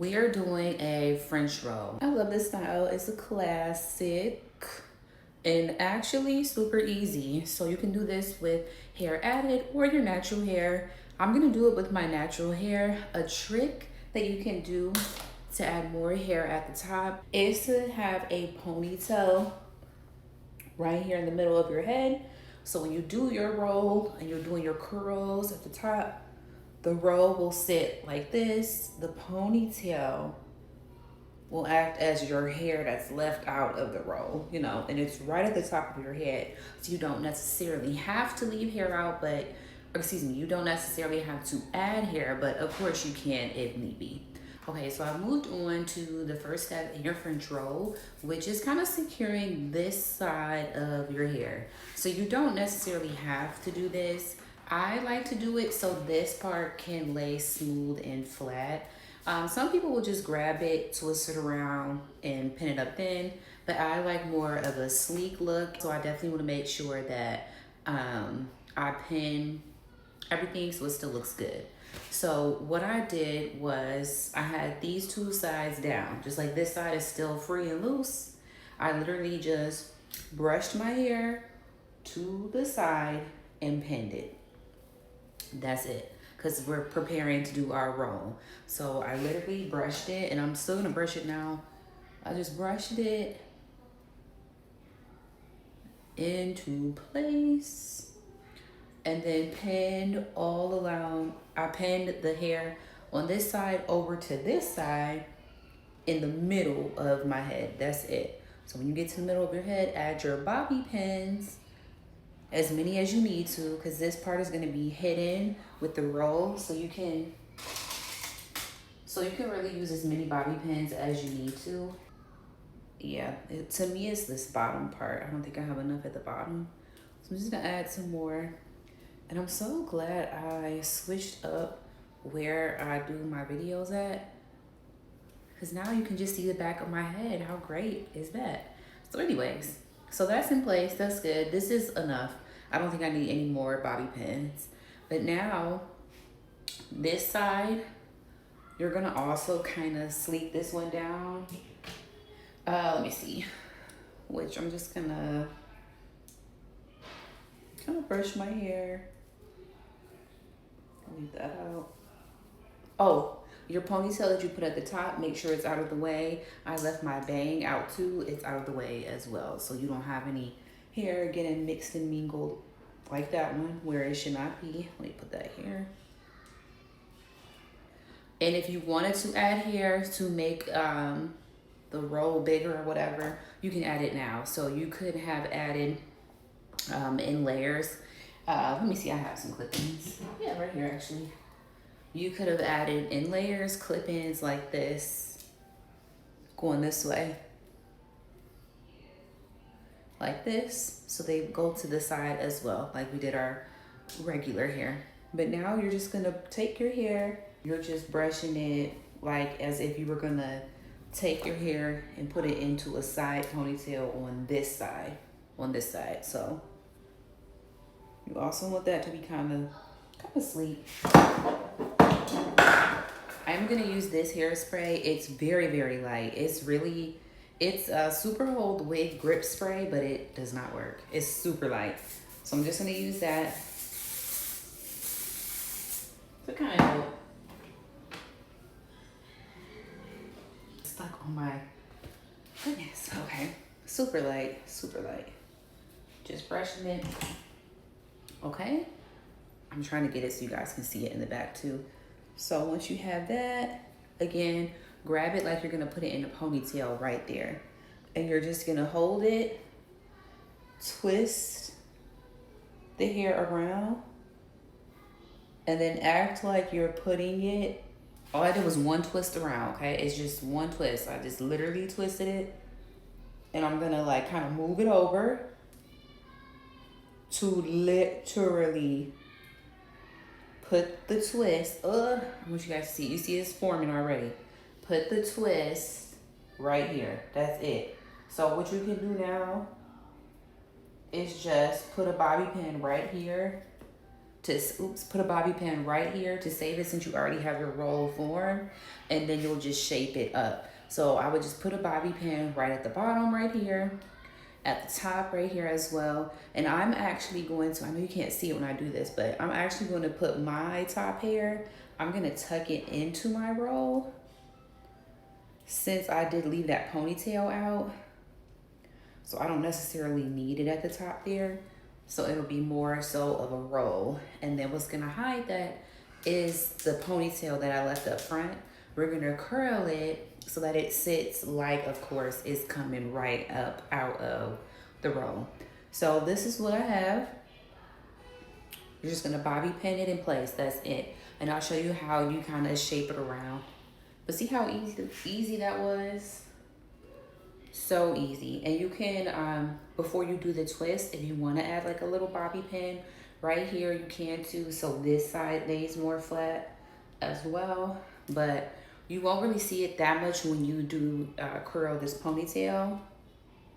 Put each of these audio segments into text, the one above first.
We are doing a French roll. I love this style. It's a classic and actually super easy. So you can do this with hair added or your natural hair. I'm gonna do it with my natural hair. A trick that you can do to add more hair at the top is to have a ponytail right here in the middle of your head. So when you do your roll and you're doing your curls at the top, the roll will sit like this. The ponytail will act as your hair that's left out of the roll, and it's right at the top of your head. So you don't necessarily have to leave hair out, you don't necessarily have to add hair, but of course you can if need be. Okay, so I moved on to the first step in your French roll, which is kind of securing this side of your hair. So you don't necessarily have to do this. I like to do it so this part can lay smooth and flat. Some people will just grab it, twist it around, and pin it up thin, but I like more of a sleek look, so I definitely want to make sure that I pin everything so it still looks good. So what I did was I had these two sides down, just like this side is still free and loose. I literally just brushed my hair to the side and pinned it. That's it, because we're preparing to do our roll. So I literally brushed it, and I'm still gonna brush it now. I just brushed it into place and then pinned all around. I pinned the hair on this side over to this side in the middle of my head. That's it. So when you get to the middle of your head, add your bobby pins, as many as you need to, because this part is going to be hidden with the roll, so you can really use as many bobby pins as you need to. Yeah, to me it's this bottom part. I don't think I have enough at the bottom, so I'm just gonna add some more. And I'm so glad I switched up where I do my videos at, because now you can just see the back of my head. How great is that? So anyways, so that's in place. That's good. This is enough. I don't think I need any more bobby pins. But now, this side, you're gonna also kind of sleek this one down. Let me see. Which I'm just gonna kind of brush my hair. Leave that out. Oh, your ponytail that you put at the top, make sure it's out of the way. I left my bang out too. It's out of the way as well, so you don't have any hair getting mixed and mingled like that one where it should not be. Let me put that here. And if you wanted to add hair to make the roll bigger or whatever, you can add it now. So you could have added in layers. Let me see, I have some clip-ins. Yeah, right here actually. You could have added in layers, clip-ins like this, going this way, like this, so they go to the side as well, like we did our regular hair. But now you're just gonna take your hair, you're just brushing it like as if you were gonna take your hair and put it into a side ponytail on this side, So you also want that to be kind of sleek. I'm gonna use this hairspray. It's very, very light. It's a super hold wig grip spray, but it does not work. It's super light. So I'm just gonna use that to kind of help. Stuck on my goodness. Okay, super light, super light. Just brushing it. Okay, I'm trying to get it so you guys can see it in the back too. So once you have that, again, grab it like you're gonna put it in a ponytail right there. And you're just gonna hold it, twist the hair around, and then act like you're putting it. All I did was one twist around, okay? It's just one twist. I just literally twisted it. And I'm gonna like kind of move it over to literally put the twist, I want you guys to see. You see it's forming already. Put the twist right here. That's it. So what you can do now is just put a bobby pin right here put a bobby pin right here to save it since you already have your roll formed, and then you'll just shape it up. So I would just put a bobby pin right at the bottom right here, at the top right here as well. And I'm actually going to, I know you can't see it when I do this, but I'm actually going to put my top hair, I'm going to tuck it into my roll since I did leave that ponytail out. So I don't necessarily need it at the top there. So it'll be more so of a roll. And then what's gonna hide that is the ponytail that I left up front. We're gonna curl it so that it sits like, of course, it's coming right up out of the roll. So this is what I have. You're just gonna bobby pin it in place, that's it. And I'll show you how you kind of shape it around. But see how easy that was? So easy. And you can, before you do the twist, if you want to add like a little bobby pin right here, you can too, so this side lays more flat as well. But you won't really see it that much when you do curl this ponytail.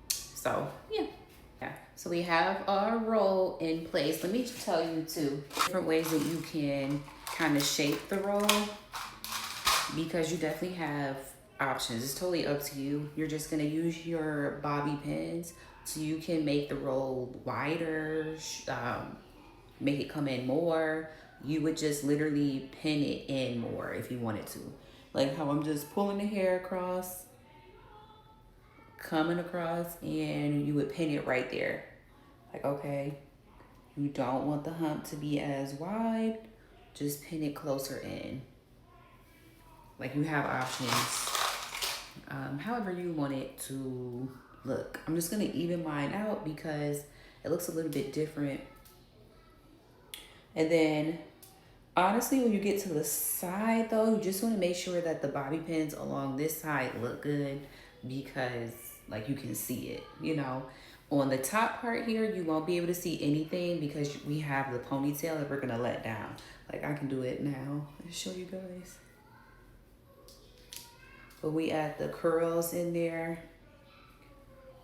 So yeah, so we have our roll in place. Let me tell you too, different ways that you can kind of shape the roll, because you definitely have options. It's totally up to you. You're just gonna use your bobby pins so you can make the roll wider, make it come in more. You would just literally pin it in more if you wanted to. Like how I'm just pulling the hair across, coming across, and you would pin it right there. Like, okay, you don't want the hump to be as wide, just pin it closer in. Like you have options. However you want it to look. I'm just gonna even mine out because it looks a little bit different. And then honestly, when you get to the side though, you just wanna make sure that the bobby pins along this side look good, because like you can see it, you know. On the top part here, you won't be able to see anything because we have the ponytail that we're gonna let down. Like I can do it now and show you guys. But we add the curls in there,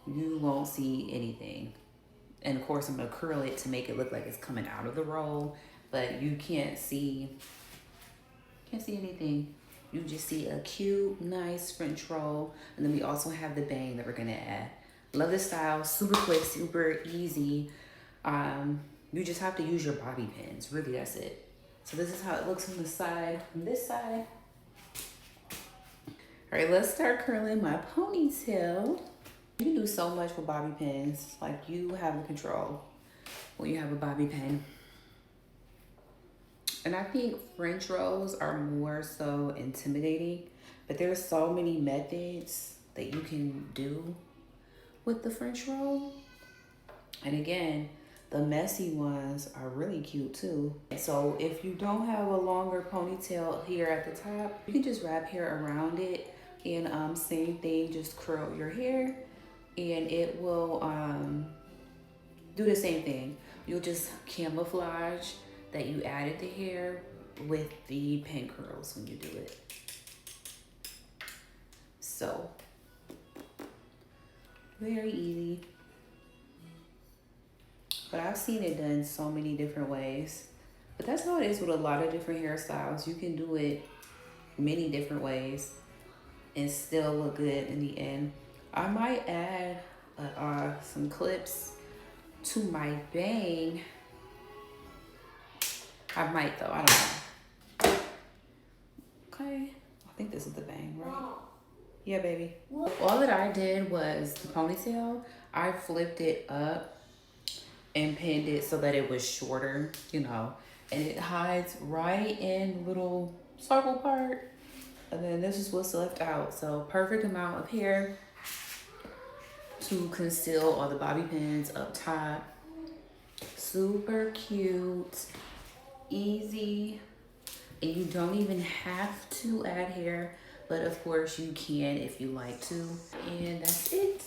you won't see anything. And of course I'm gonna curl it to make it look like it's coming out of the roll, but you can't see anything. You just see a cute, nice French roll. And then we also have the bang that we're gonna add. Love this style, super quick, super easy. You just have to use your bobby pins, really, that's it. So this is how it looks from the side, from this side. All right, let's start curling my ponytail. You can do so much with bobby pins. Like you have the control when you have a bobby pin. And I think French rolls are more so intimidating, but there's so many methods that you can do with the French roll. And again, the messy ones are really cute too. So if you don't have a longer ponytail here at the top, you can just wrap hair around it. And same thing, just curl your hair and it will do the same thing. You'll just camouflage that you added the hair with the pin curls when you do it. So, very easy. But I've seen it done so many different ways. But that's how it is with a lot of different hairstyles. You can do it many different ways and still look good in the end. I might add some clips to my bang. I might though, I don't know. Okay, I think this is the bang, right? Yeah, baby. All that I did was the ponytail. I flipped it up and pinned it so that it was shorter, you know, and it hides right in the little circle part. And then this is what's left out. So perfect amount of hair to conceal all the bobby pins up top. Super cute, easy, and you don't even have to add hair, but of course you can if you like to. And that's it.